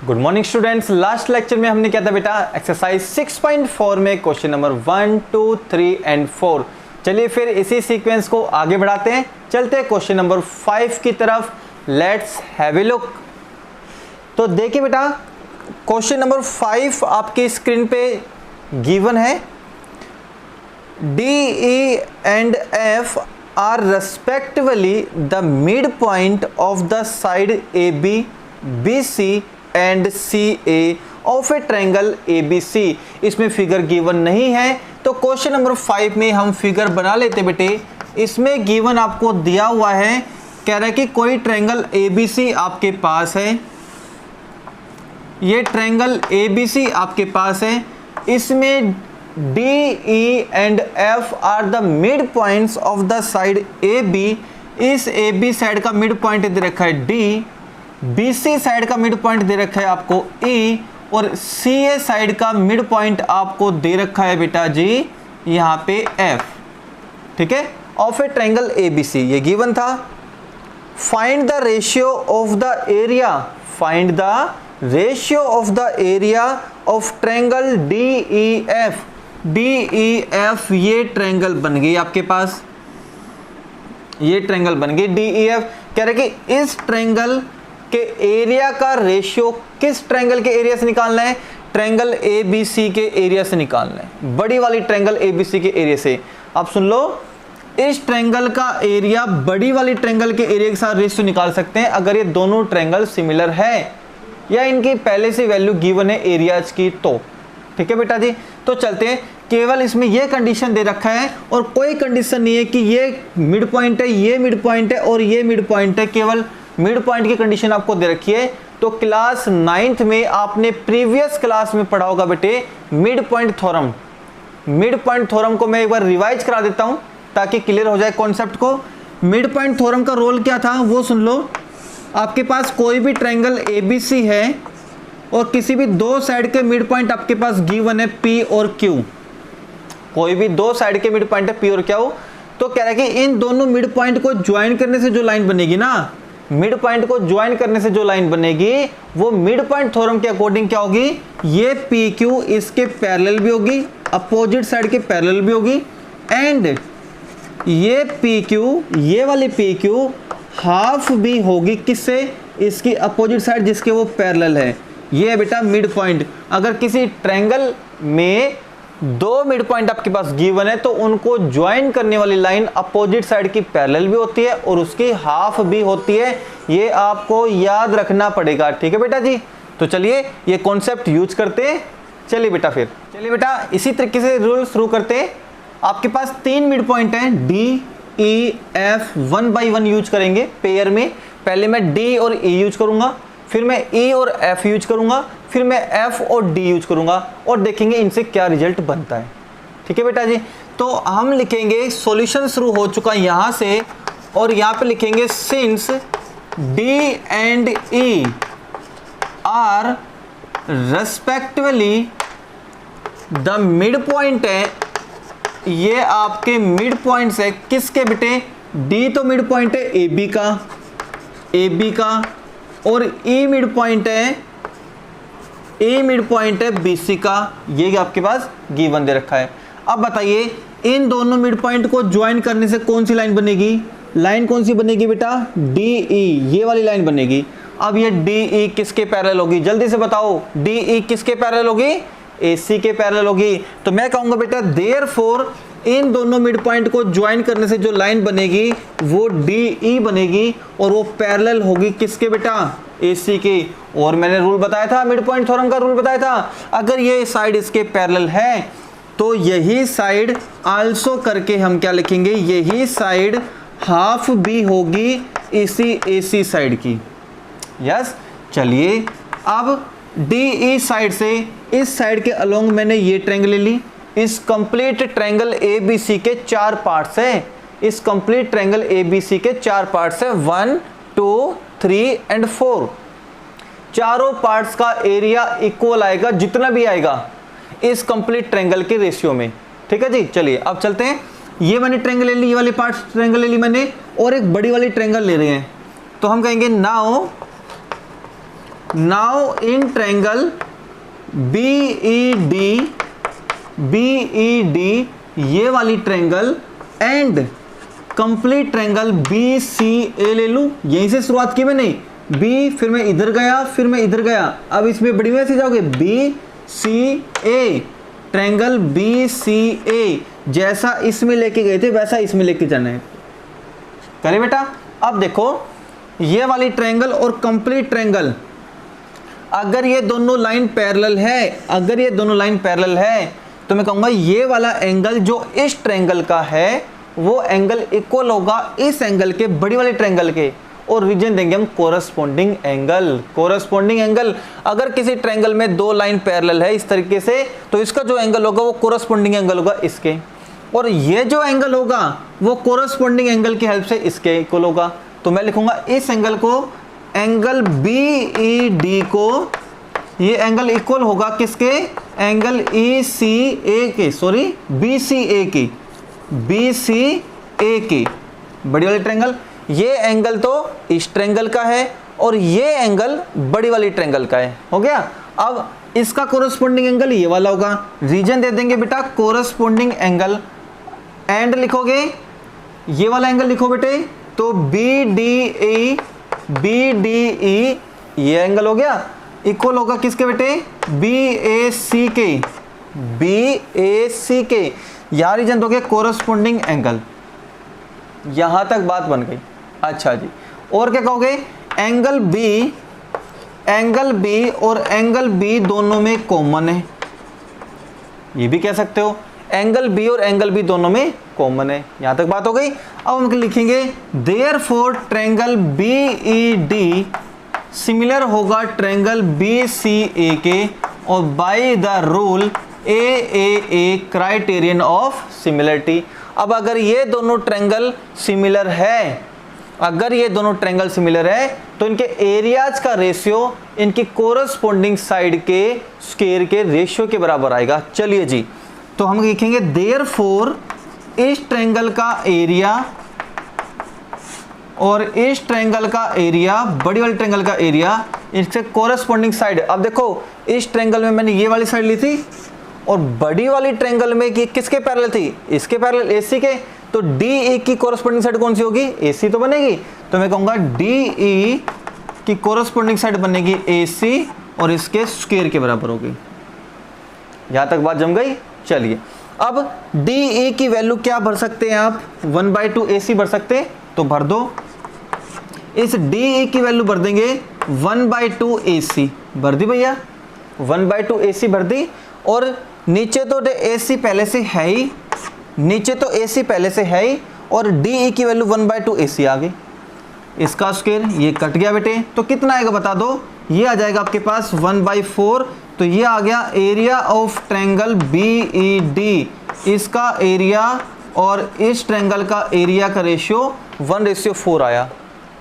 Good morning students. Last lecture में हमने क्या था बेटा, एक्सरसाइज 6.4 में क्वेश्चन नंबर 1, 2, 3 एंड 4। चलिए फिर इसी सीक्वेंस को आगे बढ़ाते हैं, चलते हैं क्वेश्चन नंबर 5 की तरफ। Let's have a look. तो देखिए बेटा, क्वेश्चन नंबर 5 आपकी स्क्रीन पे गिवन है। D, E and F are respectively the mid point of the side A B, B C and C A of a triangle A B C. इसमें figure given नहीं है, तो question number 5 में हम figure बना लेते बेटे। इसमें गिवन आपको दिया हुआ है, कह रहा है कि कोई ट्रायंगल ए बी सी आपके पास है, ये ट्रायंगल ए बी सी आपके पास है। इसमें D, E and F are the mid points of the side A B. इस ए बी साइड का मिड पॉइंट दे रखा है डी, बी सी साइड का मिड पॉइंट दे रखा है आपको ई, और सी ए साइड का मिड पॉइंट आपको दे रखा है बेटा जी यहाँ पे एफ। ठीक है, of a triangle A B C, ये गिवन था। Find the ratio of the area, find the ratio of the area of triangle D E F. D E F ये ट्रायंगल बन गई आपके पास, ये ट्रायंगल बन गई डी ई एफ। कह रहे कि इस ट्रायंगल के एरिया का रेशियो किस ट्रायंगल के एरिया से निकालना है, ट्रायंगल ए बी सी के एरिया से निकालना है, बड़ी वाली ट्रायंगल ए बी सी के एरिया से। अब सुन लो, इस ट्रायंगल का एरिया बड़ी वाली ट्रायंगल के एरिया के साथ रेशियो निकाल सकते हैं अगर ये दोनों ट्रायंगल सिमिलर है या इनकी पहले से वैल्यू गिवन है एरियाज की तो। ठीक है बेटा जी, तो चलते हैं। केवल इसमें ये कंडीशन दे रखा है और कोई कंडीशन नहीं है कि ये मिड पॉइंट है, ये मिड पॉइंट है और ये मिड पॉइंट है, केवल मिड पॉइंट की कंडीशन आपको दे रखी है। तो क्लास 9th में आपने प्रीवियस क्लास में पढ़ा होगा बेटे mid point theorem. Mid point theorem को मैं एक बार रिवाइज करा देता हूं ताकि क्लियर हो जाए कॉन्सेप्ट को। मिड पॉइंट थ्योरम का रोल क्या था वो सुन लो। आपके पास कोई भी ट्रायंगल ए बी सी है और किसी भी दो साइड के मिड पॉइंट आपके पास गिवन है पी और क्यू, कोई भी दो साइड के मिड पॉइंट है पी और क्यू। तो कह रहा है कि इन दोनों मिड पॉइंट को ज्वाइन करने से जो लाइन बनेगी ना, मिड पॉइंट को ज्वाइन करने से जो लाइन बनेगी वो मिड पॉइंट थ्योरम के अकॉर्डिंग क्या होगी, ये पी क्यू इसके पैरेलल भी होगी, अपोजिट साइड के पैरेलल भी होगी, एंड ये पी क्यू, ये वाली पी क्यू हाफ भी होगी किससे, इसकी अपोजिट साइड जिसके वो पैरेलल है। ये है बेटा मिड पॉइंट। अगर किसी ट्रायंगल में दो मिड पॉइंट आपके पास गिवन है तो उनको ज्वाइन करने वाली लाइन अपोजिट साइड की पैरेलल भी होती है और उसकी हाफ भी होती है, ये आपको याद रखना पड़ेगा। ठीक है बेटा जी, तो चलिए ये कॉन्सेप्ट यूज करते हैं। चलिए बेटा इसी तरीके से रूल शुरू करते हैं। आपके पास तीन मिड पॉइंट है D, E, F, 1 by 1 use करेंगे पेयर में। पहले मैं डी और ई यूज करूंगा, फिर मैं ई और एफ यूज करूंगा, फिर मैं एफ और डी यूज करूंगा और देखेंगे इनसे क्या रिजल्ट बनता है। ठीक है बेटा जी, तो हम लिखेंगे सॉल्यूशन शुरू हो चुका है यहां से, और यहां पे लिखेंगे since D and E R respectively the mid point है, ये आपके मिड पॉइंट्स है किसके बेटे, डी तो मिड पॉइंट है ए बी का, और ई मिड पॉइंट है बी सी का। ये आपके पास गिवन दे रखा है। अब बताइए इन दोनों मिड पॉइंट को ज्वाइन करने से कौन सी लाइन बनेगी, लाइन कौन सी बनेगी बेटा, डी ई, ये वाली लाइन बनेगी। अब ये डी ई किसके पैरेलल होगी, जल्दी से बताओ, डी ई किसके पैरेलल होगी, ए सी के पैरेलल होगी। तो मैं कहूंगा बेटा देयरफॉर इन दोनों मिड पॉइंट को ज्वाइन करने से जो लाइन बनेगी वो डी ई बनेगी और वो पैरेलल होगी किसके बेटा, ए सी की। और मैंने रूल बताया था, मिड पॉइंट थ्योरम का रूल बताया था, अगर ये साइड इसके पैरेलल है तो यही साइड आल्सो करके हम क्या लिखेंगे, यही साइड हाफ भी होगी इसी ए सी साइड की। यस, चलिए अब डी ई साइड से इस साइड के अलोंग मैंने ये ट्रायंगल ले ली। इस complete triangle A B C के चार पार्ट्स हैं, इस complete triangle A B C के चार पार्ट्स हैं, 1, 2, 3 एंड 4। चारों पार्ट्स का एरिया इक्वल आएगा, जितना भी आएगा इस कंप्लीट ट्रायंगल के रेशियो में। ठीक है जी, चलिए अब चलते हैं। ये मैंने ट्रायंगल ले ली, ये वाली पार्ट्स ट्रायंगल ले ली मैंने, और एक बड़ी वाली ट्रायंगल ले रहे हैं। तो हम कहेंगे now now in triangle BED ये वाली triangle and complete triangle BCA ले लूं, यहीं से शुरुआत की मैंने, B फिर मैं इधर गया, फिर मैं इधर गया, अब इसमें बड़ी में से जाओगे BCA, ट्रायंगल BCA जैसा इसमें लेके गए थे वैसा इसमें लेके जाना है। करे बेटा, अब देखो ये वाली ट्रायंगल और कंप्लीट ट्रायंगल, अगर ये दोनों लाइन पैरेलल है, अगर ये दोनों लाइन पैरेलल है तो मैं कहूंगा ये वाला एंगल जो इस ट्रायंगल का है वो एंगल इक्वल होगा इस एंगल के, बड़ी वाले ट्रायंगल के, और रीजन देंगे हम कोरस्पोंडिंग एंगल। कोरस्पोंडिंग एंगल, अगर किसी ट्रायंगल में दो लाइन पैरेलल है इस तरीके से तो इसका जो एंगल होगा वो कोरस्पोंडिंग एंगल होगा इसके, और ये जो एंगल होगा वो कोरस्पोंडिंग एंगल की हेल्प से इसके इक्वल होगा। तो मैं लिखूंगा इस एंगल को, एंगल BED को, ये एंगल इक्वल होगा किसके, एंगल ECA के, सॉरी BCA की, BCA की, बड़ी वाली ट्रायंगल। ये एंगल तो इस ट्रायंगल का है और ये एंगल बड़ी वाली ट्रायंगल का है, हो गया। अब इसका कोरस्पोंडिंग एंगल ये वाला होगा, रीजन दे देंगे बेटा कोरस्पोंडिंग एंगल, एंड लिखोगे ये वाला एंगल लिखो बेटे, तो BDE ये एंगल हो गया, इक्वल होगा किसके बेटे, BAC के, यार रीजन दोगे कोरस्पोंडिंग एंगल। यहां तक बात बन गई। अच्छा जी, और क्या कहोगे, एंगल B और एंगल B दोनों में कॉमन है, ये भी कह सकते हो, एंगल B और एंगल B दोनों में कॉमन है। यहां तक बात हो गई। अब हम लिखेंगे देयरफॉर ट्रायंगल BED सिमिलर होगा ट्रायंगल BCA के, और by the rule AAA criterion of similarity. अब अगर ये दोनों ट्रायंगल सिमिलर है, अगर ये दोनों ट्रायंगल सिमिलर है तो इनके एरियाज का रेशियो इनकी कोरस्पोंडिंग साइड के स्क्वायर के रेशियो के बराबर आएगा। चलिए जी, तो हम लिखेंगे देयरफॉर इस ट्रायंगल का एरिया और इस ट्रायंगल का एरिया, बड़ी वाली ट्रायंगल का एरिया, इससे कोरस्पोंडिंग साइड। अब देखो इस ट्रायंगल में मैंने ये वाली साइड ली थी और बड़ी वाली ट्रायंगल में किसके पैरेलल थी, इसके पैरेलल AC के, तो DE की कोरस्पोंडिंग साइड कौन सी होगी, AC तो बनेगी। तो मैं कहूंगा DE की कोरस्पोंडिंग साइड बनेगी AC और इसके स्क्वायर के बराबर होगी। यहां तक बात जम गई। चलिए, अब DE की वैल्यू क्या भर सकते हैं आप, 1/2 AC भर सकते हैं, तो भर दो। इस DE की वैल्यू भर देंगे 1/2 AC, भर दी भैया, 1/2 AC भर दी। और नीचे तो AC पहले से है ही, नीचे तो AC पहले से है ही, और DE की वैल्यू 1/2 AC आ गई। इसका स्क्वायर ये कट गया बेटे, तो कितना आएगा बता दो, ये आ जाएगा आपके पास 1/4। तो ये आ गया एरिया ऑफ ट्रायंगल BED, इसका एरिया और इस ट्रायंगल का एरिया का रेशियो 1/4 आया।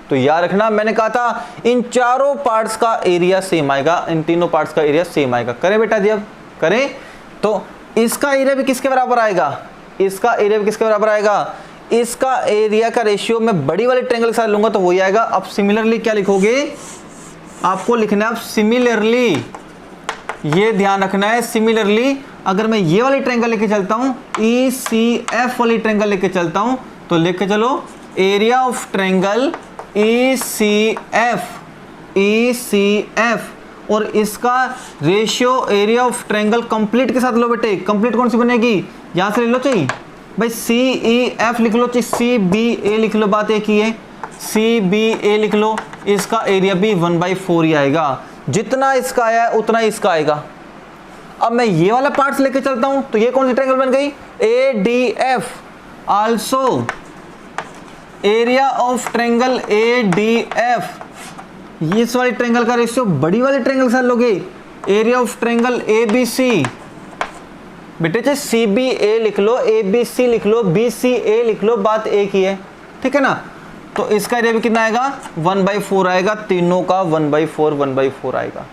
तो याद रखना, मैंने कहा था इन चारों पार्ट्स का एरिया सेम आएगा, इन तीनों पार्ट्स का एरिया सेम आएगा। करें बेटा जी, अब करें तो इसका एरिया भी किसके बराबर आएगा, इसका एरिया भी किसके बराबर आएगा, इसका एरिया का रेशियो मैं बड़ी वाले ट्रायंगल के साथ लूंगा तो वही आएगा। अब सिमिलरली क्या लिखोगे, आपको लिखना है सिमिलरली, ये ध्यान रखना है, सिमिलरली अगर मैं ये वाली ट्रायंगल लेके चलता हूं, ECF वाली ट्रायंगल लेके चलता हूं, तो लेके चलो एरिया ऑफ ट्रायंगल ECF और इसका ratio area of triangle complete के साथ लो बेटे। कंप्लीट कौन सी बनेगी, यहां से ले लो चाहिए भाई, CEF लिख लो, चाहिए CBA लिख लो, बात एक ही है, CBA लिख लो। इसका एरिया भी 1/4 ही आएगा, जितना इसका आया है उतना इसका आएगा। अब मैं ये वाला पार्ट्स लेके चलता हूं, तो ये कौन सी ट्रायंगल बन गई, ADF, also area of triangle ADF, ये इस वाली ट्रायंगल का रेशियो बड़ी वाले ट्रायंगल के साथ लोगे, एरिया ऑफ ट्रायंगल ABC, बेटे चाहे CBA लिख लो, ABC लिख लो, BCA लिख लो, बात एक ही है, ठीक है ना। तो इसका एरिया भी कितना आएगा, 1/4 आएगा, तीनों का 1/4 आएगा।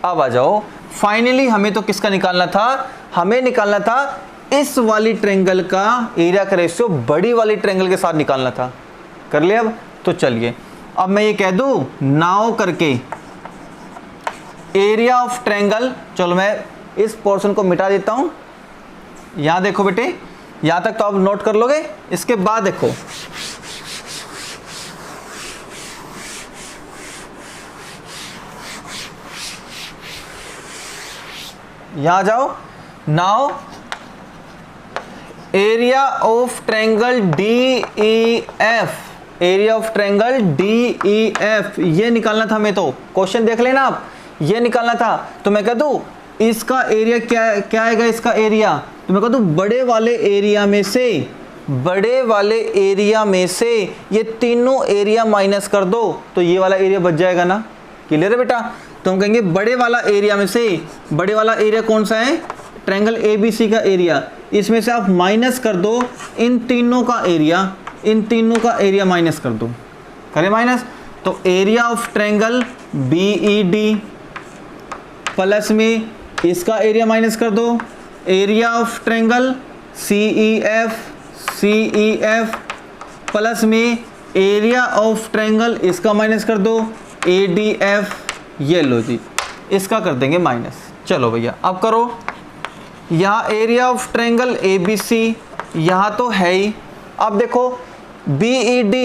अब आ जाओ, फाइनली हमें तो किसका निकालना था, हमें निकालना था इस वाली ट्रायंगल का एरिया का रेशियो बड़ी वाली ट्रायंगल के साथ निकालना था। कर लिया अब, तो चलिए अब मैं ये कह दूं नाउ करके, एरिया ऑफ ट्रायंगल, चलो मैं इस पोर्शन को मिटा देता हूं। यहां देखो बेटे, यहां तक तो आप नोट कर लोगे। इसके बाद देखो, यहां जाओ। Now area of triangle DEF, area of triangle DEF ये निकालना था। मैं तो क्वेश्चन देख लेना आप, ये निकालना था। तो मैं कह दूं इसका एरिया क्या आएगा, इसका एरिया, तो मैं कह दूं बड़े वाले एरिया में से, बड़े वाले एरिया में से ये तीनों एरिया माइनस कर दो तो ये वाला एरिया बच जाएगा ना। क्लियर है बेटा? तो हम कहेंगे बड़े वाला एरिया में से, बड़े वाला एरिया कौन सा है, ट्रायंगल ABC का एरिया, इसमें से आप माइनस कर दो इन तीनों का एरिया, इन तीनों का एरिया माइनस कर दो। करें माइनस, तो area of triangle BED plus में इसका एरिया माइनस कर दो, area of triangle CEF plus में एरिया ऑफ ट्रायंगल इसका माइनस कर दो ADF। ये लो जी, इसका कर देंगे माइनस। चलो भैया अब करो, यहाँ एरिया ऑफ ट्रायंगल ABC यहाँ तो है ही। अब देखो BED,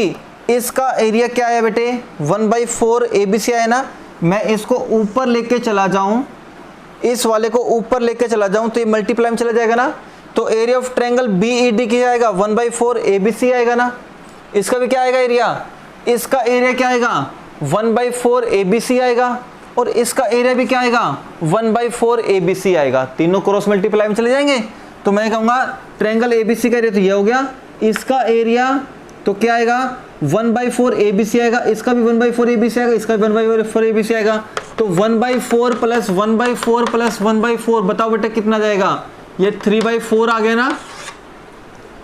इसका एरिया क्या है बेटे, 1/4 ABC है ना। मैं इसको ऊपर लेके चला जाऊं, इस वाले को ऊपर लेके चला जाऊं तो ये मल्टीप्लाई में चला जाएगा ना। तो एरिया ऑफ ट्रायंगल BED क्या आएगा, 1/4 ABC आएगा ना। इसका भी क्या आएगा एरिया, इसका एरिया क्या आएगा 1/4 ABC आएगा, और इसका एरिया भी क्या आएगा 1/4 ABC आएगा। तीनों क्रॉस मल्टीप्लाई में चले जाएंगे। तो मैं कहूँगा ट्रायंगल ABC का एरिया तो ये हो गया, इसका एरिया तो क्या आएगा 1/4 ABC आएगा, इसका भी 1/4 ABC आएगा, इसका भी 1/4 ABC आएगा। तो 1/4 प्लस 1/4 प्लस 1/4 बताओ बेटा कितना जाएगा, ये 3/4 आ गया ना,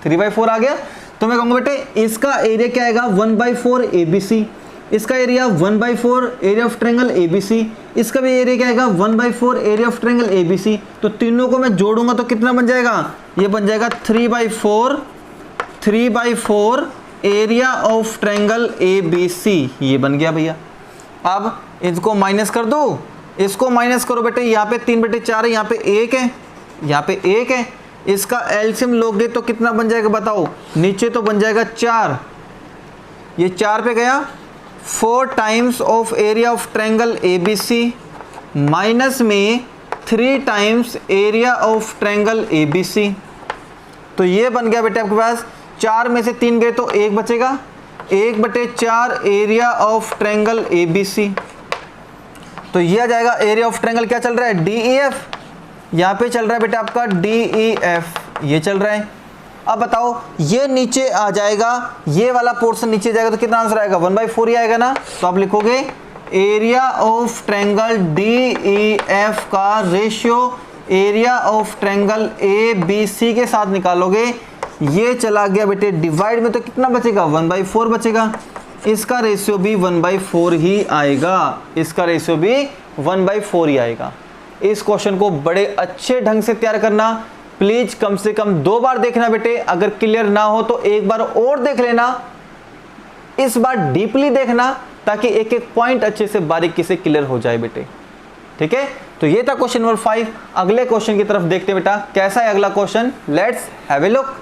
3/4 आ गया। तो मैं कहूँगा बेटे इसका एरिया क्या आएगा 1/4 ABC, इसका area 1/4 area of triangle ABC, इसका भी एरिया क्या आएगा 1/4 एरिया ऑफ ट्रायंगल ABC। तो तीनों को मैं जोड़ूंगा तो कितना बन जाएगा, ये बन जाएगा 3/4 एरिया ऑफ ट्रायंगल ABC। ये बन गया भैया। अब इसको माइनस कर दो, इसको माइनस करो बेटे, यहाँ पे 3/4 है, यहाँ पे 1 है, यहाँ पे 1 है। इसका एलसीएम लोगे तो कितना बन जाएगा बताओ, नीचे तो बन जाएगा 4, ये 4 पे गया, 4 times of area of triangle ABC minus में 3 times area of triangle ABC। तो ये बन गया बेटे आपके पास, 4 में से 3 गए तो 1 बचेगा, 1/4 एरिया ऑफ ट्रायंगल ABC। तो ये आ जाएगा एरिया ऑफ ट्रायंगल क्या चल रहा है DEF, यहाँ पे चल रहा है बेटा आपका DEF, ये चल रहा है। अब बताओ ये नीचे आ जाएगा, ये वाला पोर्शन नीचे जाएगा तो कितना आंसर आएगा 1/4 ही आएगा ना। तो आप लिखोगे एरिया ऑफ ट्रायंगल DEF का ratio area of triangle ABC के साथ निकालोगे, ये चला गया बेटे डिवाइड में तो कितना बचेगा 1/4 बचेगा। इसका रेशियो भी 1/4 ही आएगा, इसका रेशियो भी 1/4 ही आएगा। इस क्वेश्चन को बड़े अच्छे ढंग से तैयार करना, प्लीज कम से कम 2 बार देखना बेटे। अगर क्लियर ना हो तो एक बार और देख लेना, इस बार डीपली देखना ताकि एक एक पॉइंट अच्छे से बारीकी से क्लियर हो जाए बेटे। ठीक है, तो ये था क्वेश्चन नंबर 5। अगले क्वेश्चन की तरफ देखते बेटा, कैसा है अगला question, let's have a look.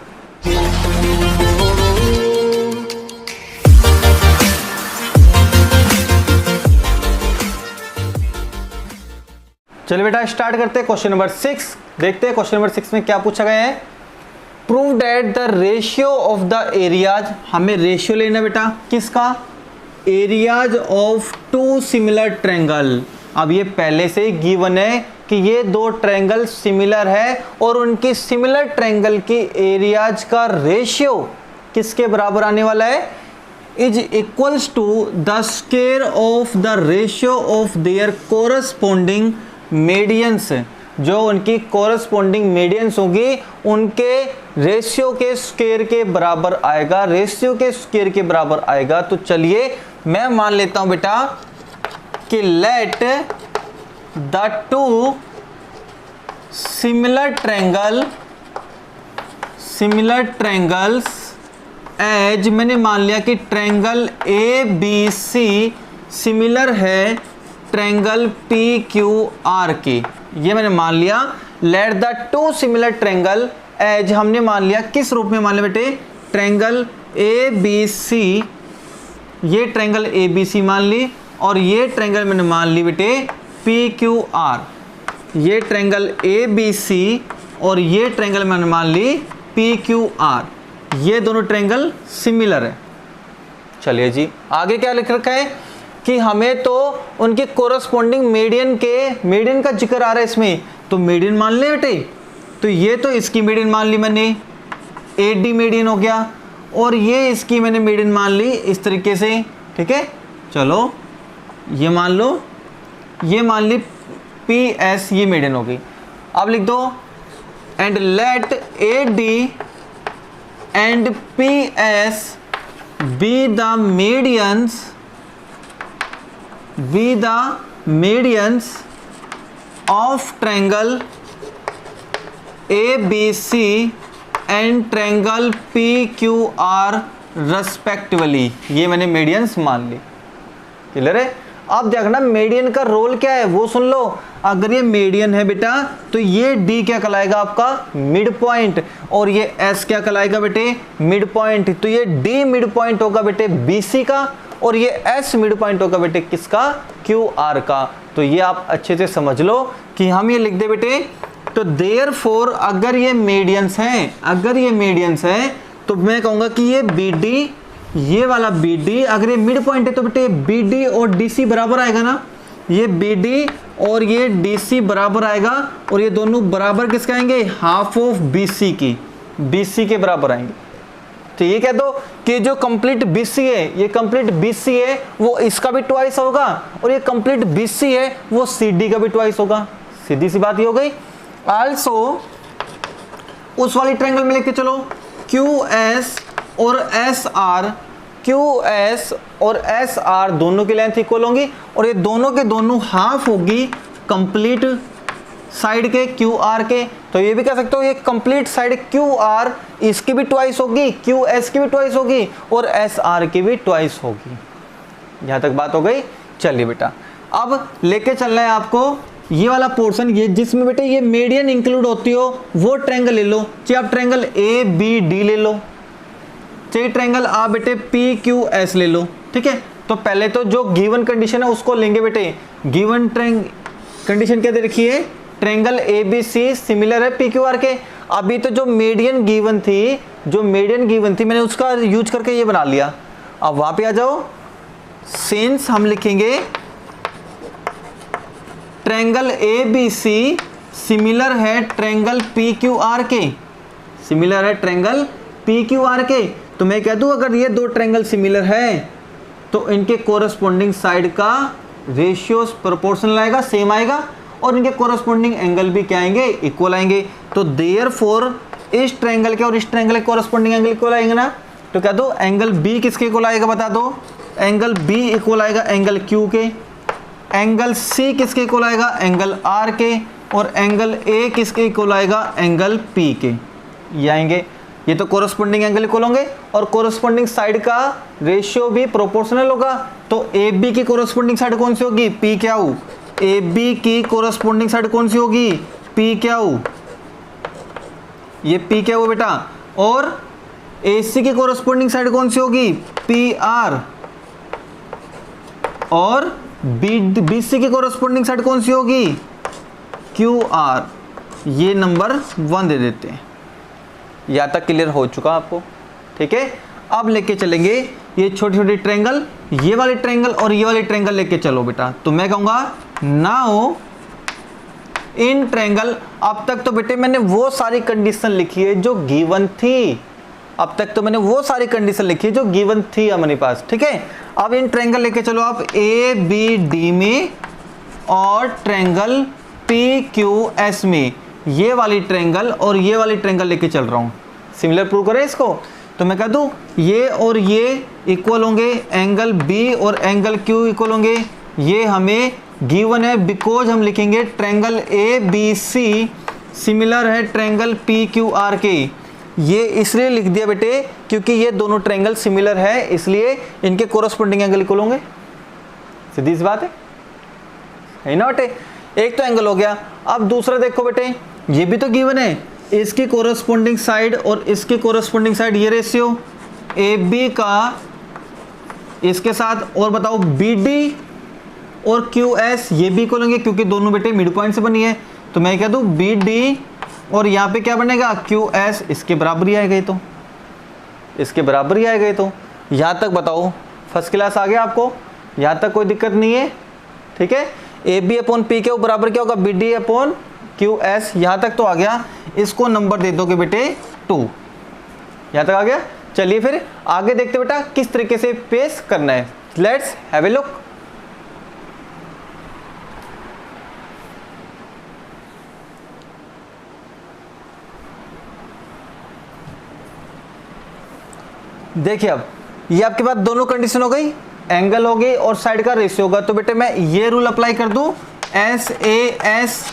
चलिए बेटा स्टार्ट करते हैं क्वेश्चन नंबर 6। देखते हैं क्वेश्चन नंबर 6 में क्या पूछा गया है। Prove that the ratio of the areas, हमें रेशियो लेना बेटा किसका, एरियाज ऑफ 2 सिमिलर ट्रायंगल। अब ये पहले से ही गिवन है कि ये 2 ट्रायंगल सिमिलर है और उनकी सिमिलर ट्रायंगल की एरियाज का रेशियो किसके बराबर आने वाला है, is equals to the square of the ratio of their corresponding medians. जो उनकी कोरस्पोंडिंग मीडियंस होगी उनके रेशियो के स्क्वायर के बराबर आएगा, रेशियो के स्क्वायर के बराबर आएगा। तो चलिए मैं मान लेता हूं बेटा कि let the 2 similar triangles as, मैंने मान लिया कि ट्रायंगल ABC सिमिलर है ट्रायंगल पी क्यू आर के, ये मैंने मान लिया। Let the two similar triangle as, हमने मान लिया किस रूप में मान लिया बेटे, ट्रायंगल ए बी सी, ये ट्रायंगल ए बी सी मान ली, और ये ट्रायंगल मैंने मान ली बेटे पी क्यू आर। ये ट्रायंगल ए बी सी और ये ट्रायंगल मैंने मान ली पी क्यू आर, ये दोनों ट्रायंगल सिमिलर है। चलिए जी, आगे क्या लिख रखा है कि हमें तो उनके कोरस्पॉन्डिंग मीडियन का जिक्र आ रहा है इसमें, तो मीडियन मान ले बेटे। तो ये तो इसकी मीडियन मान ली मैंने, AD मीडियन हो गया, और ये इसकी मैंने मीडियन मान ली इस तरीके से, ठीक है। चलो ये मान लो, ये मान ली PS, ये मीडियन हो गई। अब लिख दो and let AD and PS be the medians of triangle ABC and triangle PQR respectively। ये मैंने मीडियंस मान ली, क्लियर है। अब देखना मीडियन का रोल क्या है वो सुन लो। अगर ये मीडियन है बेटा तो ये D क्या कहलाएगा आपका, मिड पॉइंट, और ये S क्या कहलाएगा बेटे, मिड पॉइंट। तो ये D मिड पॉइंट होगा बेटे BC का, और ये S मिड पॉइंट होगा बेटे किसका, QR का। तो ये आप अच्छे से समझ लो कि हम ये लिख दे बेटे, तो देयरफॉर अगर ये मीडियंस हैं, तो मैं कहूंगा कि ये BD, ये वाला BD अगर ये मिड पॉइंट है तो बेटे BD और DC बराबर आएगा ना, ये BD और ये DC बराबर आएगा, और ये दोनों बराबर किसके आएंगे, हाफ ऑफ BC के बराबर आएंगे। तो ये कह दो कि जो कंप्लीट BC है, ये कंप्लीट BC है वो इसका भी ट्वाइस होगा, और ये कंप्लीट BC है वो CD का भी ट्वाइस होगा। सीधी सी बात ये हो गई। आल्सो उस वाली ट्रायंगल में लेके चलो, QS और SR दोनों की लेंथ इक्वल होंगी, और ये दोनों के दोनों हाफ होगी कंप्लीट साइड के QR के। तो ये भी कह सकते हो ये कंप्लीट साइड QR इसकी भी ट्वाइस होगी, QS की भी ट्वाइस होगी, और SR की भी ट्वाइस होगी। यहां तक बात हो गई। चलिए बेटा अब लेके चलना है आपको ये वाला पोर्शन, ये जिसमें बेटे ये मीडियन इंक्लूड होती हो वो ट्रायंगल ले लो। चाहे आप ट्रायंगल ABD ले लो, चाहे ट्रायंगल आप बेटे PQS ले लो, ठीक है। तो पहले तो जो गिवन कंडीशन है उसको लेंगे बेटे। गिवन कंडीशन क्या दे रखी है, ट्रायंगल ABC सिमिलर है PQR के। अभी तो जो मीडियन गिवन थी मैंने उसका यूज करके ये बना लिया। अब वहां पे आ जाओ, सिंस हम लिखेंगे ट्रायंगल ABC सिमिलर है ट्रायंगल PQR के, तो मैं कह दूं अगर ये दो ट्रायंगल सिमिलर है तो इनके कोरस्पॉन्डिंग साइड का रेशियो प्रोपोर्शनल आएगा, सेम आएगा, और इनके कोरस्पॉन्डिंग एंगल भी क्या आएंगे, इक्वल आएंगे। तो देयरफॉर इस ट्रायंगल के और इस ट्रायंगल के कोरस्पॉन्डिंग एंगल इक्वल आएंगे ना। तो कह दो एंगल B किसके इक्वल आएगा, बता दो। एंगल B इक्वल आएगा एंगल Q के, एंगल C किसके इक्वल आएगा, एंगल R के, और एंगल A किसके इक्वल आएगा, एंगल P के। ये आएंगे, ये तो कोरस्पॉन्डिंग एंगल इक्वल होंगे, और कोरस्पॉन्डिंग साइड का रेशियो भी प्रोपोर्शनल होगा। तो AB की कोरस्पॉन्डिंग साइड कौन सी होगी, PQ। AB की कोरस्पॉन्डिंग साइड कौन सी होगी, PQ, ये PQ बेटा। और AC की कोरस्पॉन्डिंग साइड कौन सी होगी, PR, और BC की कोरस्पॉन्डिंग साइड कौन सी होगी, QR। ये नंबर 1 दे देते हैं। यहाँ तक क्लियर हो चुका आपको, ठीक है। अब लेके चलेंगे ये छोटी छोटी ट्रायंगल, ये वाले ट्रायंगल और ये वाले ट्रायंगल लेके चलो बेटा। तो मैं कहूंगा नाउ इन ट्रायंगल, अब तक तो बेटे मैंने वो सारी कंडीशन लिखी है जो गिवन थी, जो गिवन थी हमारे पास, ठीक है। अब इन ट्रायंगल लेके चलो आप ABD में और ट्रायंगल PQS में, ये वाली ट्रायंगल और ये वाली ट्रायंगल लेके चल रहा हूँ। सिमिलर प्रूव करें इसको, तो मैं कह दूँ ये और ये इक्वल होंगे, एंगल B और एंगल Q इक्वल होंगे। ये हमें गिवन है बिकॉज हम लिखेंगे ट्रायंगल ABC सिमिलर है ट्रायंगल PQR के। ये इसलिए लिख दिया बेटे क्योंकि ये दोनों ट्रायंगल सिमिलर है, इसलिए इनके कोरस्पॉन्डिंग एंगल इक्वल होंगे। सीधी सी बात है। है ना बेटे, एक तो एंगल हो गया। अब दूसरा देखो बेटे, ये भी तो गिवन है, इसकी कोरस्पोंडिंग साइड और इसकी कोरस्पोंडिंग साइड, ये रेशियो ए बी का इसके साथ, और बताओ बी डी और क्यू एस ये भी इक्वल होंगे क्योंकि दोनों बेटे मिड पॉइंट से बनी है। तो मैं कह दूं बी डी और यहाँ पे क्या बनेगा क्यू एस, इसके बराबर ही आएगा, ये तो इसके बराबर ही आएगा। तो यहाँ तक बताओ फर्स्ट क्लास आ गया आपको, यहाँ तक कोई दिक्कत नहीं है, ठीक है। ए बी अपॉन पी के बराबर क्या होगा, B D upon Q S, यहाँ तक तो आ गया। इसको नंबर दे दोगे बेटे 2, यहाँ तक आ गया। चलिए फिर आगे देखते बेटा किस तरीके से पेश करना है, लेट्स हैव ए लुक। देखिए अब ये आपके पास दोनों कंडीशन हो गई, एंगल हो गई और साइड का रेशियो होगा। तो बेटे मैं ये रूल अप्लाई कर दूं, एस ए एस,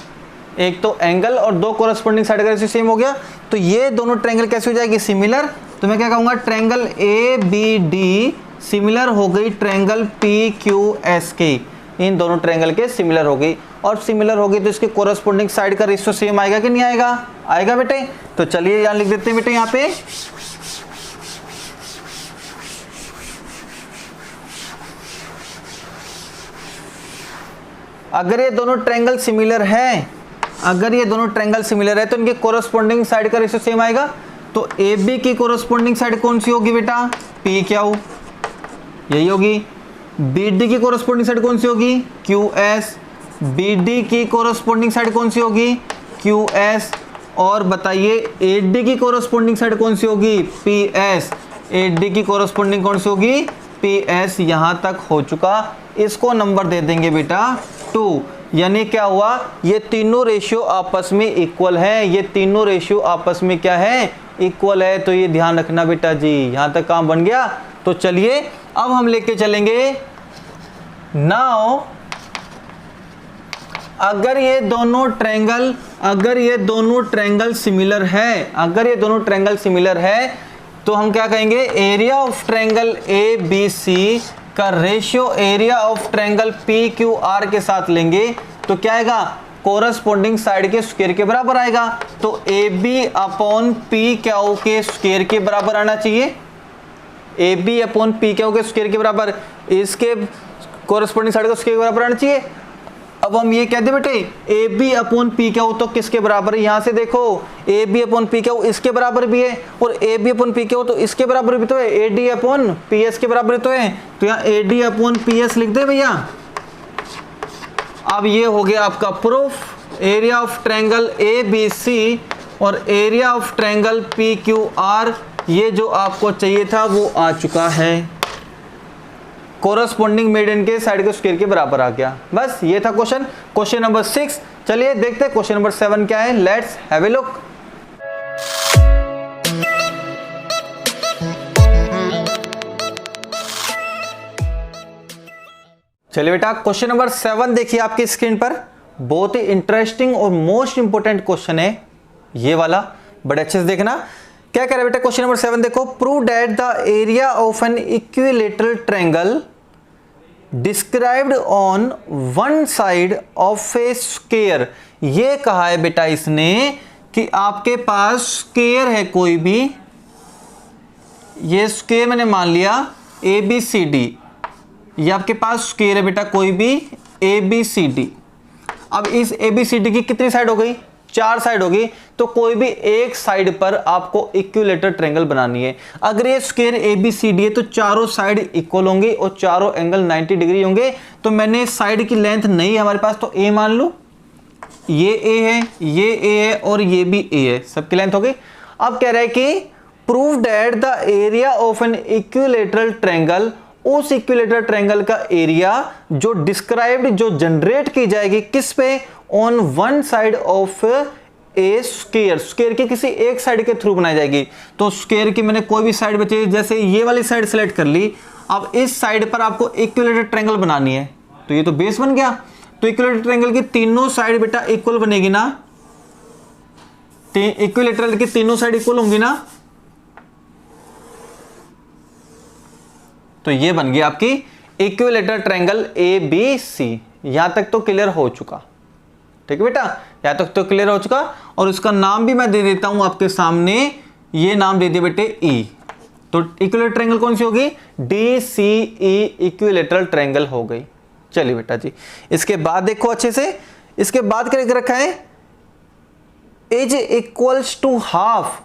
एक तो एंगल और दो कोरस्पोंडिंग साइड का रेशियो सेम हो गया, तो ये दोनों ट्रायंगल कैसे हो जाएगी, सिमिलर। तो मैं क्या कहूंगा, triangle A B D similar हो गई ट्रायंगल पी क्यू एस के, इन दोनों ट्रायंगल के सिमिलर हो गई। और सिमिलर हो गई तो इसके कोरस्पोंडिंग साइड का रेशियो सेम आएगा कि नहीं आएगा, आएगा बेटे। तो चलिए यहाँ लिख देते हैं बेटे, यहाँ पे अगर ये दोनों ट्रायंगल सिमिलर हैं, अगर ये दोनों ट्रायंगल सिमिलर है तो इनके कोरस्पोंडिंग साइड का रेशियो सेम आएगा। तो ए बी की कोरस्पोंडिंग साइड कौन सी होगी बेटा, पी क्यू, यही होगी। बी डी की कोरस्पोंडिंग साइड कौन सी होगी, क्यू एस। बी डी की कोरस्पोंडिंग साइड कौन सी होगी, क्यू एस। और बताइए ए डी की कोरस्पोंडिंग साइड कौन सी होगी, पी एस। ए डी की कोरस्पोंडिंग कौन सी होगी, पी एस। यहाँ तक हो चुका, इसको नंबर दे देंगे बेटा 2। यानी क्या हुआ, ये तीनों रेशियो आपस में इक्वल है, ये तीनों रेशियो आपस में क्या है, इक्वल है। तो ये ध्यान रखना बेटा जी, यहाँ तक काम बन गया। तो चलिए अब हम लेके चलेंगे नाउ, अगर ये दोनों ट्रायंगल सिमिलर है, अगर ये दोनों ट्रायंगल सिमिलर है तो हम क्या कहेंगे, area of triangle A B C का ratio area of triangle P Q R के साथ लेंगे तो क्या आएगा, कोरस्पोंडिंग साइड के स्क्वायर के बराबर आएगा। तो A B upon P Q के स्क्वायर के बराबर आना चाहिए, A B upon P Q के स्क्वायर के बराबर, इसके कोरस्पोंडिंग साइड के स्क्वायर के बराबर आना चाहिए। अब हम ये कहते बेटे A B upon P Q तो किसके बराबर है, यहां से देखो A B upon P Q इसके बराबर भी है और A B upon P Q तो इसके बराबर भी तो है, A D upon P S के बराबर तो है। तो यहाँ A D upon P S लिख दे भैया। अब ये हो गया आपका proof, area of triangle A B C और area of triangle P Q are, ये जो आपको चाहिए था वो आ चुका है, कोरस्पोंडिंग मेड इनके साइड के स्क्वायर के बराबर आ गया। बस ये था क्वेश्चन नंबर 6। चलिए देखते हैं क्वेश्चन नंबर 7 क्या है, लेट्स हैव ए लुक। चलिए बेटा क्वेश्चन नंबर 7 देखिए आपकी स्क्रीन पर, बहुत ही इंटरेस्टिंग और मोस्ट इंपोर्टेंट क्वेश्चन है ये वाला, बड़े अच्छे से देखना। क्या कह रहा है बेटा क्वेश्चन नंबर 7 देखो, prove that the area of an equilateral triangle described on one side of a square. ये कहा है बेटा इसने कि आपके पास स्क्वायर है कोई भी, ये स्क्वायर मैंने मान लिया ए बी सी डी, ये आपके पास स्क्वायर है बेटा कोई भी ए बी सी डी। अब इस ए बी सी डी की कितनी साइड हो गई, 4 साइड होगी। तो कोई भी एक साइड पर आपको इक्विलैटरल ट्रायंगल बनानी है। अगर ये square A B C D है तो चारों साइड इक्वल होंगी और चारों एंगल 90 डिग्री होंगे। तो मैंने साइड की लेंथ नहीं है हमारे पास, तो ए मान लो, ये ए है, ये ए है और ये भी ए है, सबकी लेंथ हो गई। अब कह रहा है कि prove that the area of an equilateral triangle, उस इक्विलैटरल ट्रायंगल का एरिया जो डिस्क्राइब्ड, जो जनरेट की जाएगी किस पे, on one side of a square, square की किसी एक साइड के थ्रू बनाई जाएगी। तो स्क्वायर की मैंने कोई भी साइड बची, जैसे ये वाली साइड सेलेक्ट कर ली। अब इस साइड पर आपको इक्विलैटरल ट्रायंगल बनानी है, तो ये तो बेस बन गया। तो इक्विलैटरल ट्रायंगल की तीनों साइड बेटा इक्वल बनेगी ना, इक्विलैटरल की तीनों साइड इक्वल होंगी ना, तो ये बन गई आपकी equilateral triangle A B C. यहां तक तो क्लियर हो चुका, ठीक है बेटा, यहां तक तो क्लियर हो चुका। और उसका नाम भी मैं दे देता हूं आपके सामने, ये नाम दे दिया बेटे ई। तो इक्विलेटरल ट्रायंगल कौन सी होगी? DCE इक्विलेटरल ट्रायंगल हो गई। चलिए बेटा जी, इसके बाद देखो अच्छे से, इसके बाद क्या लिख रखा है, इज इक्वल्स टू हाफ।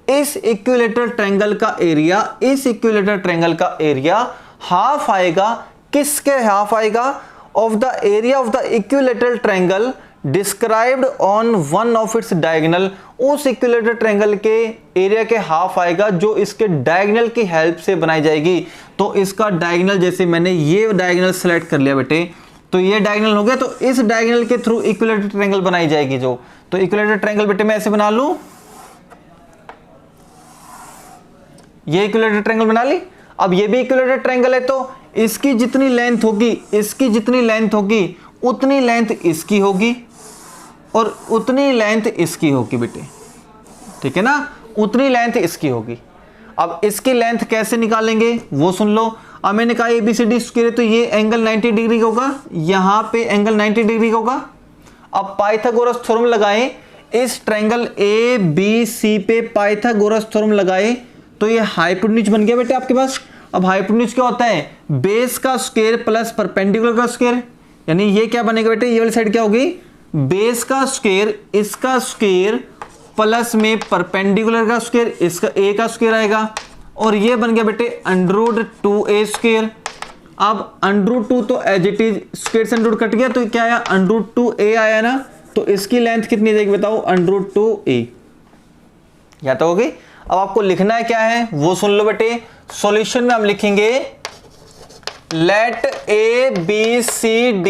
इस इक्विलेटरल ट्रायंगल का एरिया, इस इक्विलेटरल ट्रायंगल का एरिया हाफ आएगा, किसके हाफ आएगा? Of the area of the equilateral triangle described on one of its diagonal. उस इक्विलेटरल ट्रायंगल के एरिया के हाफ आएगा जो इसके डायगोनल की हेल्प से बनाई जाएगी। तो इसका डायगोनल, जैसे मैंने ये डायगोनल सेलेक्ट कर लिया बेटे, तो ये डायगोनल हो गया, तो इस डायगोनल के थ्रू इक्विलेटरल ट्रायंगल बनाई जाएगी जो। तो इक्विलेटरल ट्रायंगल बेटे मैं ऐसे बना लूं, ये इक्विलेटरल ट्रायंगल बना ली। अब ये भी इक्विलेटरल ट्रायंगल है, तो इसकी जितनी लेंथ होगी, इसकी जितनी लेंथ होगी उतनी लेंथ इसकी होगी और उतनी लेंथ इसकी होगी बेटे, ठीक है ना, उतनी लेंथ इसकी होगी। अब इसकी लेंथ कैसे निकालेंगे वो सुन लो। अब मैंने कहा ABCD स्क्वायर, तो ये एंगल 90 डिग्री का होगा, यहां पे एंगल 90 डिग्री का होगा। अब पाइथागोरस थ्योरम लगाएं, इस ट्रायंगल ABC पे पाइथागोरस थ्योरम लगाए तो ये हाइपोटेन्यूज बन गया बेटे आपके पास। अब हाइपोटेन्यूज क्या होता है? बेस का स्क्वायर प्लस परपेंडिकुलर का स्क्वायर, यानी ये क्या बनेगा बेटे, ये वाली साइड क्या होगी? बेस का स्क्वायर, इसका स्क्वायर प्लस में परपेंडिकुलर का स्क्वायर, इसका ए का स्क्वायर आएगा, और ये बन गया बेटे √2a स्क्वायर। अब √2 तो एज इट इज स्क्वायर से √ कट गया, तो क्या आया? √2a आया ना। तो इसकी लेंथ कितनी देगी बताओ? √2a। या तो होगी। अब आपको लिखना है क्या है वो सुन लो बेटे। सॉल्यूशन में हम लिखेंगे लेट ABCD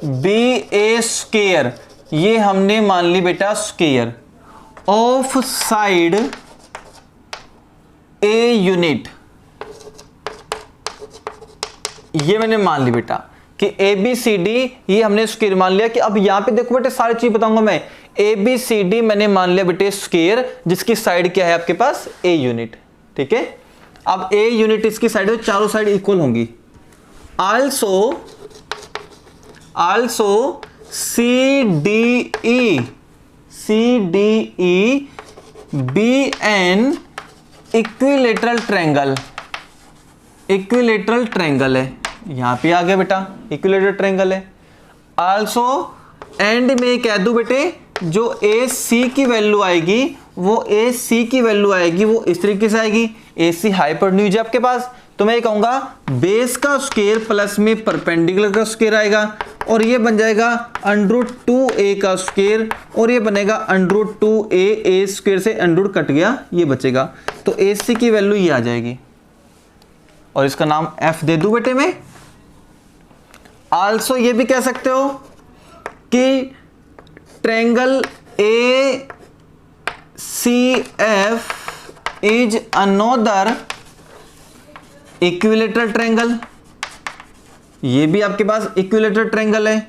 बी ए स्क्वायर, ये हमने मान ली बेटा square, of side a unit, ये मैंने मान ली बेटा कि ABCD ये हमने स्क्वायर मान लिया। कि अब यहां पे देखो बेटे सारी चीज बताऊंगा मैं। ABCD मैंने मान लिया बेटे स्क्वायर, जिसकी साइड क्या है आपके पास? A यूनिट, ठीक है। अब A यूनिट इसकी साइड है, चारों साइड इक्वल होंगी। Also CDE be an equilateral triangle, equilateral triangle है, यहां पे आ गया बेटा इक्विलेटरल ट्रायंगल है। आल्सो एंड में कह दूं बेटे जो AC की वैल्यू आएगी, वो AC की वैल्यू आएगी वो इस तरीके से आएगी। AC हाइपोटेन्यूज है आपके पास, तो मैं ये कहूंगा बेस का स्क्वायर प्लस में परपेंडिकुलर का स्क्वायर आएगा, और ये बन जाएगा √2a का स्क्वायर, और ये बनेगा √2a स्क्वायर से √ कट गया, ये बचेगा। तो AC की वैल्यू ये आ जाएगी, और इसका नाम F दे दूं बेटे मैं। आल्सो ये भी कह सकते हो कि triangle ACF is another equilateral triangle, ये भी आपके पास इक्विलेटरल ट्रायंगल है।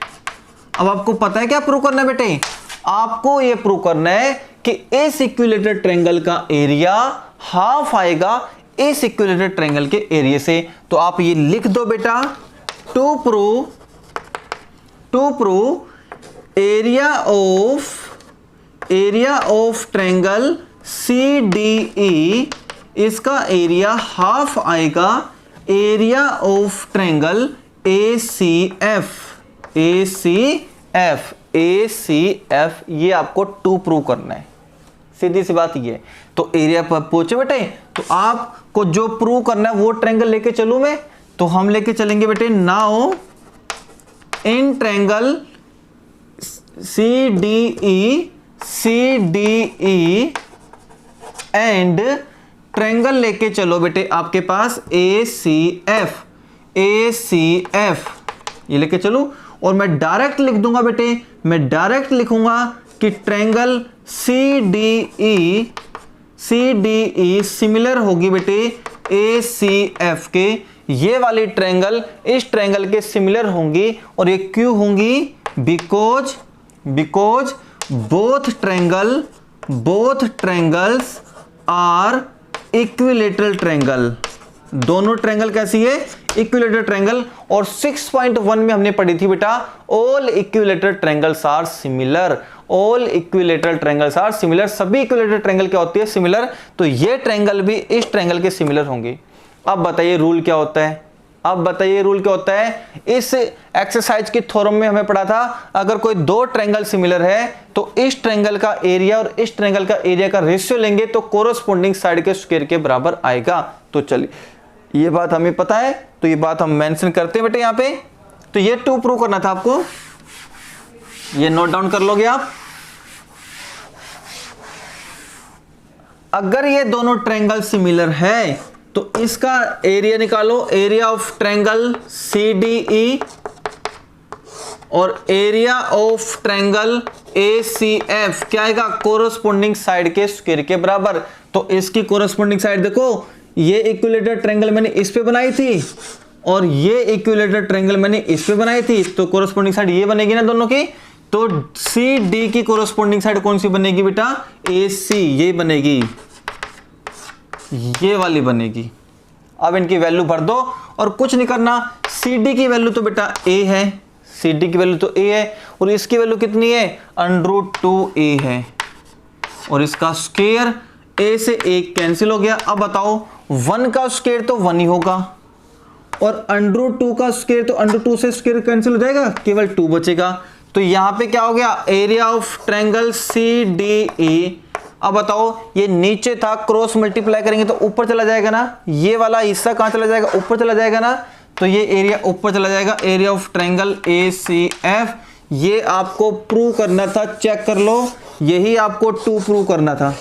अब आपको पता है क्या प्रूव करना है बेटे? आपको ये प्रूव करना है कि इस इक्विलेटरल ट्रायंगल का एरिया हाफ आएगा इस इक्विलेटरल ट्रायंगल के एरिया से। तो आप ये लिख दो बेटा, to prove area of triangle CDE, इसका एरिया हाफ आएगा एरिया ऑफ ट्रायंगल ACF, ये आपको टू प्रूव करना है, सीधी सी बात ये है। तो एरिया पर पहुंचे बेटे, तो आपको जो प्रूव करना है वो ट्रायंगल लेके चलूं मैं, तो हम लेके चलेंगे बेटे now in triangle CDE and triangle लेके चलो बेटे आपके पास ACF, ये लेके चलूं, और मैं डायरेक्ट लिख दूंगा बेटे, मैं डायरेक्ट लिखूंगा कि ट्रायंगल CDE सिमिलर होगी बेटे ACF के। ये वाली ट्रायंगल इस ट्रायंगल के सिमिलर होंगी, और ये क्यों होंगी? Because both triangles are equilateral triangle. दोनों ट्रायंगल कैसी है? Equilateral triangle. और 6.1 में हमने पढ़ी थी बेटा all equilateral triangles are similar. All equilateral triangles are similar, सभी इक्विलेटरल ट्रायंगल क्या होती है? सिमिलर। तो ये ट्रायंगल भी इस ट्रायंगल के सिमिलर होंगे। अब बताइए रूल क्या होता है? अब बताइए रूल क्या होता है? इस एक्सरसाइज की थ्योरम में हमें पढ़ा था अगर कोई दो ट्रायंगल सिमिलर है तो इस ट्रायंगल का एरिया और इस ट्रायंगल का एरिया का रेशियो लेंगे तो कोरोस्पोंडिंग साइड के स्क्वायर के बराबर आएगा। तो चलिए ये बात हमें पता है, तो ये बात हम मेंशन करते हैं बेटे यहां पे। तो ये 2 प्रूव करना था आपको, ये नोट डाउन कर लोगे आप। अगर ये दोनों ट्रायंगल सिमिलर है तो इसका एरिया निकालो, एरिया ऑफ ट्रायंगल CDE और एरिया ऑफ ट्रायंगल ACF क्या आएगा? कोरोस्पोंडिंग साइड के स्क्वायर के बराबर। तो इसकी कोरोस्पोंडिंग साइड देखो, ये इक्विलेटरल ट्रायंगल मैंने इस पे बनाई थी और ये इक्विलेटरल ट्रायंगल मैंने इस पे बनाई थी, तो कोरोस्पोंडिंग साइड ये बनेगी ना दोनों की। तो CD की कोरोस्पोंडिंग साइड कौन सी बनेगी बेटा? AC, ये बनेगी, ये वाली बनेगी। अब इनकी वैल्यू भर दो और कुछ नहीं करना। CD की वैल्यू तो बेटा A है, CD की वैल्यू तो A है और इसकी वैल्यू कितनी है? √2A है और इसका स्क्वायर A से A कैंसिल हो गया। अब बताओ 1 का स्क्वायर तो 1 ही होगा और √2 का स्क्वायर तो √2 से स्क्वायर कैंसिल हो जाएगा, केवल 2 बचेगा। तो यहां पे क्या हो गया? Area of triangle CDE। अब बताओ ये नीचे था, क्रॉस मल्टीप्लाई करेंगे तो ऊपर चला जाएगा ना, ये वाला हिस्सा कहां चला जाएगा? ऊपर चला जाएगा ना, तो ये एरिया ऊपर चला जाएगा। एरिया ऑफ ट्रायंगल ACF ये आपको प्रूव करना था, चेक कर लो, यही आपको 2 प्रूव करना था।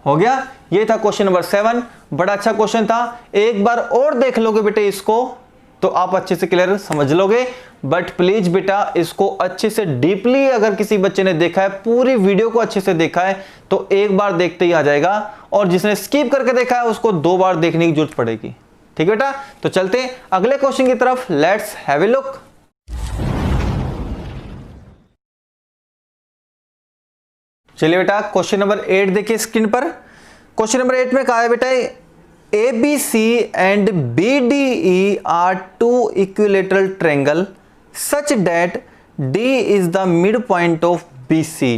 हो गया, ये था क्वेश्चन नंबर 7। बड़ा अच्छा क्वेश्चन था, एक बार और देख लोगे बेटे इसको तो आप अच्छे से क्लियर समझ लोगे। बट प्लीज बेटा इसको अच्छे से डीपली, अगर किसी बच्चे ने देखा है, पूरी वीडियो को अच्छे से देखा है तो एक बार देखते ही आ जाएगा, और जिसने स्किप करके देखा है उसको 2 बार देखने की जरूरत पड़ेगी। ठीक है बेटा, तो चलते हैं अगले क्वेश्चन की तरफ। Let's have a look. चलिए बेटा क्वेश्चन नंबर 8 देखिए स्क्रीन पर। क्वेश्चन नंबर 8 में कहा है बेटा ABC and BDE are two equilateral triangle such that D is the midpoint of BC।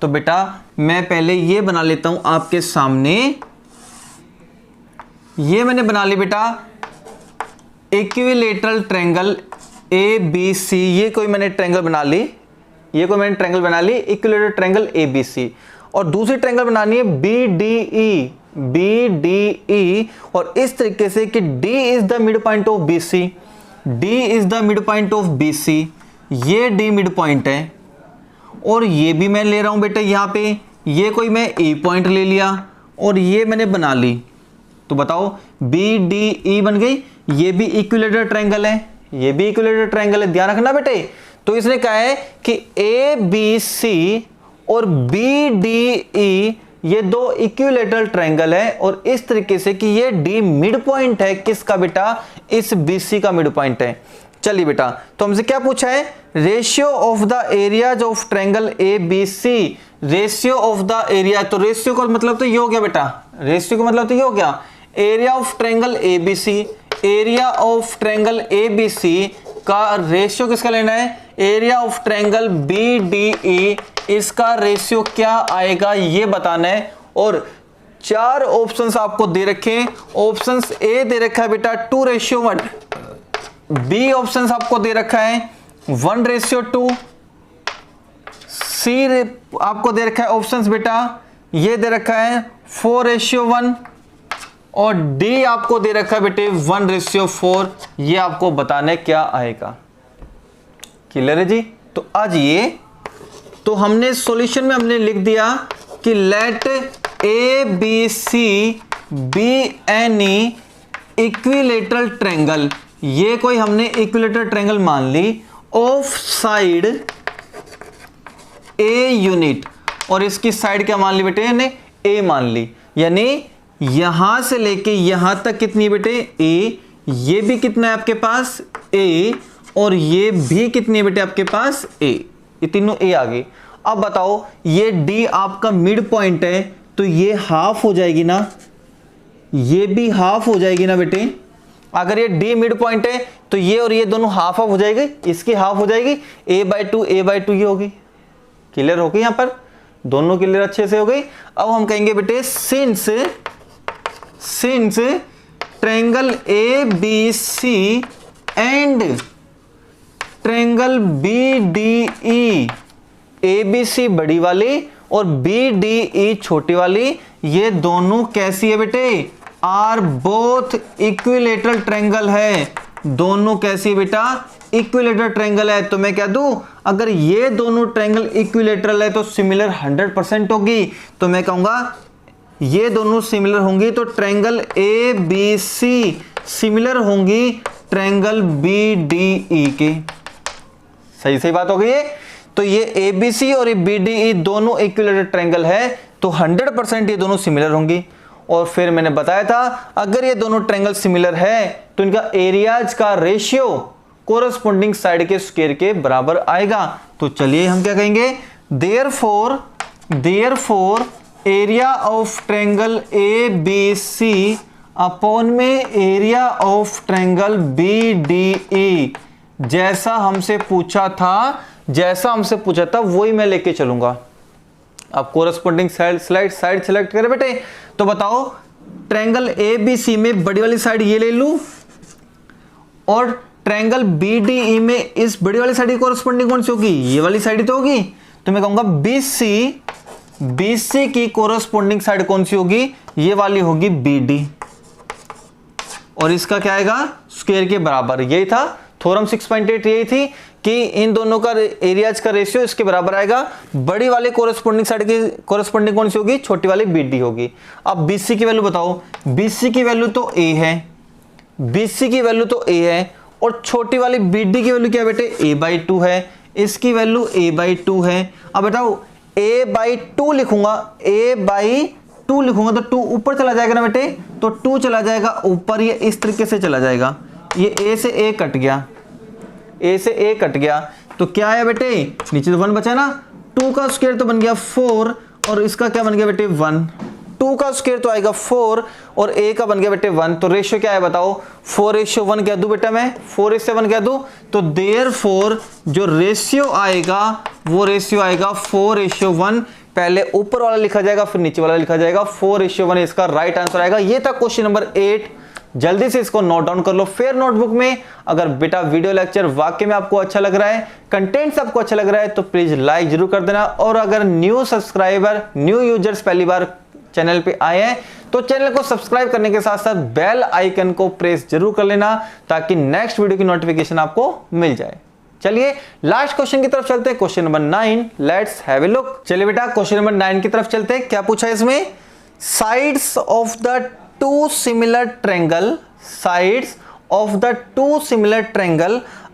तो बेटा मैं पहले ये बना लेता हूं आपके सामने, ये मैंने बना ली बेटा इक्विलेटरल ट्रायंगल ABC। ये कोई मैंने ट्रायंगल बना ली, ये कोई मैंने ट्रायंगल बना ली इक्विलेटरल ट्रायंगल ABC, और दूसरी ट्रायंगल बनानी है BDE और इस तरीके से कि D is the mid point of BC, D is the mid point of BC, ये D मिड पॉइंट है और ये भी मैं ले रहा हूं बेटा यहां पे, ये कोई मैं E पॉइंट ले लिया और ये मैंने बना ली। तो बताओ BDE बन गई, ये भी इक्विलेटरल ट्रायंगल है, ये भी इक्विलेटरल ट्रायंगल है, ध्यान रखना बेटे। तो इसने कहा है कि ABC और BDE ये दो इक्विलेटरल ट्रायंगल है और इस तरीके से कि ये D मिड पॉइंट है किसका बेटा? इस BC का मिड पॉइंट है। चलिए बेटा, तो हमसे क्या पूछा है? Ratio of the areas of triangle ABC, ratio of the area. तो रेशियो का मतलब तो ये हो गया बेटा, रेशियो का मतलब तो ये हो गया area of triangle ABC, area of triangle ABC का रेशियो किसका लेना है? एरिया ऑफ ट्रायंगल BDE, इसका रेशियो क्या आएगा ये बताना है। और 4 ऑप्शंस आपको दे रखे हैं। ऑप्शंस ए दे रखा है बेटा 2:1, बी ऑप्शंस आपको दे रखा है 1:2, सी आपको दे रखा है ऑप्शंस बेटा ये दे रखा है 4:1 और डी आपको दे रखा है बेटे 1:4। ये आपको बताना है क्या आएगा। क्लियर है जी? तो आज ये तो हमने सॉल्यूशन में हमने लिख दिया कि let ABC be any equilateral triangle, ये कोई हमने इक्विलेटरल ट्रायंगल मान ली ऑफ साइड ए यूनिट, और इसकी साइड क्या मान ली बेटे? यानी ए मान ली, यानी यहां से लेके यहां तक कितनी बेटे? ए, ये भी कितना है आपके पास? ए, और ये भी कितनी है बेटे आपके पास? ए, ये तीनों ए आ गई। अब बताओ ये डी आपका मिड पॉइंट है तो ये हाफ हो जाएगी ना, ये भी हाफ हो जाएगी ना बेटे। अगर ये डी मिड पॉइंट है तो ये और ये दोनों हाफ हाफ हो जाएगी, इसकी हाफ हो जाएगी, a/2 a/2 ये होगी। क्लियर होगी, यहां पर दोनों क्लियर अच्छे से हो गई। अब हम कहेंगे बेटे since triangle ABC and triangle BDE, ABC बड़ी वाली और BDE छोटी वाली, ये दोनों कैसी है बेटे, आर बोथ इक्विलेटरल ट्रायंगल है। दोनों कैसी है बेटा, इक्विलेटरल ट्रायंगल है। तो मैं क्या दूं, अगर ये दोनों ट्रायंगल इक्विलेटरल है तो सिमिलर 100% होगी। तो मैं कहूंगा ये दोनों सिमिलर होंगी तो ट्रायंगल ABC सिमिलर होंगी ट्रायंगल BDE के। सही बात हो गई है। तो ये ABC और ये BDE दोनों इक्विलेटरल ट्रायंगल है तो 100% ये दोनों सिमिलर होंगी। और फिर मैंने बताया था अगर ये दोनों ट्रायंगल सिमिलर है तो इनका एरियाज का रेशियो कोरस्पोंडिंग साइड के स्क्वायर के बराबर आएगा। तो चलिए हम क्या कहेंगे, therefore area of triangle ABC upon में एरिया ऑफ ट्रायंगल BDE, जैसा हमसे पूछा था वही मैं लेके चलूंगा। अब कोरस्पोंडिंग साइड सेलेक्ट करें बेटे। तो बताओ ट्रायंगल ABC में बड़ी वाली साइड ये ले लूं और ट्रायंगल BDE में इस बड़ी वाली साइड की कोरस्पोंडिंग कौन सी होगी, ये वाली साइड तो होगी। तो मैं कहूंगा BC की कोरस्पोंडिंग साइड कौन सी होगी, ये वाली होगी BD, और इसका क्या आएगा, स्क्वायर के बराबर। यही था थ्योरम 6.8, यही थी कि इन दोनों का एरियाज का रेशियो इसके बराबर आएगा। बड़ी वाले कोरस्पोंडिंग साइड की कोरस्पोंडिंग कौन सी होगी, छोटी वाली BD होगी। अब BC की वैल्यू बताओ, BC की वैल्यू तो A है, और छोटी वाली BD की वैल्यू क्या है बेटे, a/2 है। इसकी वैल्यू a/2 है। अब बताओ a/2 लिखूंगा, a/2 लिखूंगा तो 2 ऊपर चला जाएगा ना बेटे, तो 2 चला जाएगा ऊपर, ये इस तरीके से चला जाएगा। ये A से A कट गया, तो क्या है बेटे, नीचे तो 1 बचा ना, 2 का स्क्वायर तो बन गया 4, और इसका क्या बन गया बेटे 1। 2 का स्क्वायर तो आएगा 4 और A का बन गया बेटे 1। तो रेशियो क्या है बताओ, 4:1 क्या दूं बेटा मैं, 4:1 क्या दूं। तो देयरफॉर जो रेशियो आएगा वो रेशियो आएगा 4:1। पहले ऊपर वाला लिखा जाएगा फिर नीचे वाला लिखा जाएगा, 4:1 इसका राइट आंसर आएगा। ये था क्वेश्चन नंबर 8। जल्दी से इसको नोट डाउन कर लो फिर नोटबुक में। अगर बेटा वीडियो लेक्चर वाकई में आपको अच्छा लग रहा है, कंटेंट्स आपको अच्छा लग रहा है, तो प्लीज लाइक जरूर कर देना। और अगर न्यू सब्सक्राइबर, न्यू यूजर्स पहली बार चैनल पे आए हैं तो चैनल को सब्सक्राइब करने के साथ साथ बेल आइकन को प्रेस जरूर कर लेना, ताकि नेक्स्ट वीडियो की नोटिफिकेशन आपको मिल जाए। चलिए लास्ट क्वेश्चन की तरफ चलते हैं, question number 9। Let's have a look. चलिए बेटा क्वेश्चन नंबर 9 की तरफ चलते हैं। क्या पूछा है इसमें, sides of the two similar triangle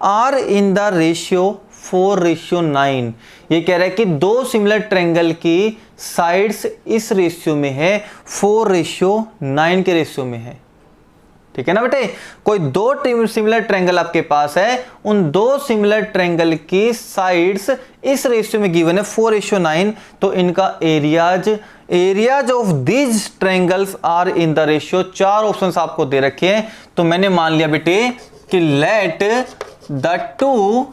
are in the ratio 4:9। ये कह रहा है कि दो सिमिलर ट्रायंगल की साइड्स इस रेशियो में है, 4:9 के रेशियो में है। ठीक है ना बेटे, कोई दो सिमिलर ट्रायंगल आपके पास है, उन दो सिमिलर ट्रायंगल की साइड्स इस रेशियो में गिवन है 4:9। तो इनका areas of these triangles are in the ratio. 4 options आपको दे रखे हैं। तो मैंने मान लिया बेटे कि let the two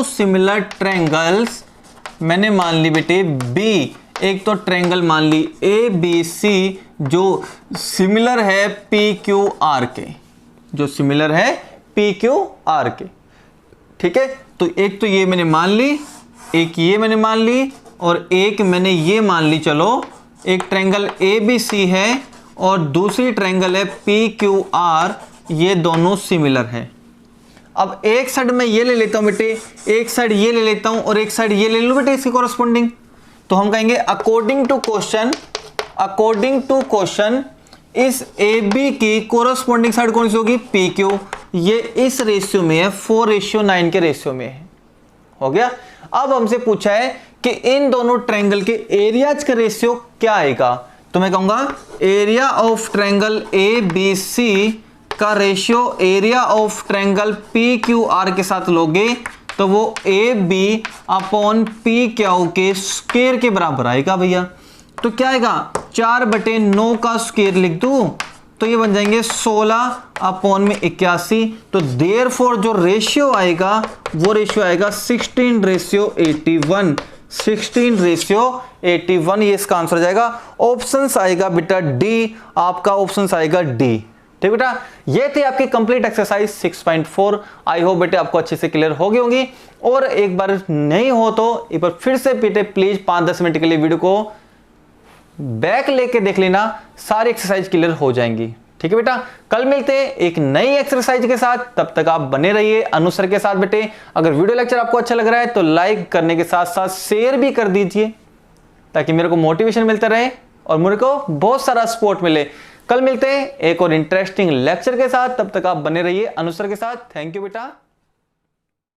similar triangles, मैंने मान ली बेटे बी, एक तो ट्रायंगल मान ली ABC जो सिमिलर है PQR के, ठीक है। तो एक तो ये मैंने मान ली, एक ये मैंने मान ली, और एक मैंने ये मान ली। चलो एक ट्रायंगल ABC है और दूसरी ट्रायंगल है PQR, ये दोनों सिमिलर है। अब एक साइड मैं ये ले लेता हूं बेटे, एक साइड ये ले लेता हूं और एक साइड ये ले लूं बेटे इसके कॉरस्पॉन्डिंग। तो हम कहेंगे अकॉर्डिंग टू क्वेश्चन इस AB की कोरस्पॉन्डिंग साइड कौन सी होगी, PQ। ये इस रेशियो में है, 4:9 के रेशियो में है। हो गया। अब हमसे पूछा है कि इन दोनों ट्रायंगल के एरियाज का रेशियो क्या आएगा। तो मैं कहूंगा एरिया ऑफ ट्रायंगल ABC का ratio area of triangle PQR के साथ लोगे तो वो AB अपॉन PQ के स्क्वायर के बराबर आएगा भैया। तो क्या आएगा, 4/9 का स्क्वायर लिख दूं तो ये बन जाएंगे 16/81। तो देयरफॉर जो रेशियो आएगा वो रेशियो आएगा 16:81। 16:81 ये इसका आंसर हो जाएगा। ऑप्शन आएगा बेटा डी, आपका ऑप्शन आएगा डी। ठीक बेटा, ये थी आपकी कंप्लीट एक्सरसाइज 6.4। आई होप बेटे आपको अच्छे से क्लियर हो गई होंगी। और एक बार नहीं हो तो एक बार फिर से बेटे प्लीज 5-10 मिनट के लिए वीडियो को बैक लेके देख लेना, सारी एक्सरसाइज क्लियर हो जाएंगी। ठीक है बेटा, कल मिलते हैं एक नई एक्सरसाइज के साथ, तब तक आप बने रहिए अनुसर के साथ बेटे। अगर वीडियो लेक्चर आपको अच्छा लग रहा है तो लाइक करने के साथ साथ शेयर भी कर दीजिए ताकि मेरे को मोटिवेशन मिलता रहे और मेरे को बहुत सारा सपोर्ट मिले। कल मिलते हैं एक और इंटरेस्टिंग लेक्चर के साथ, तब तक आप बने रहिए अनुसर के साथ। थैंक यू बेटा।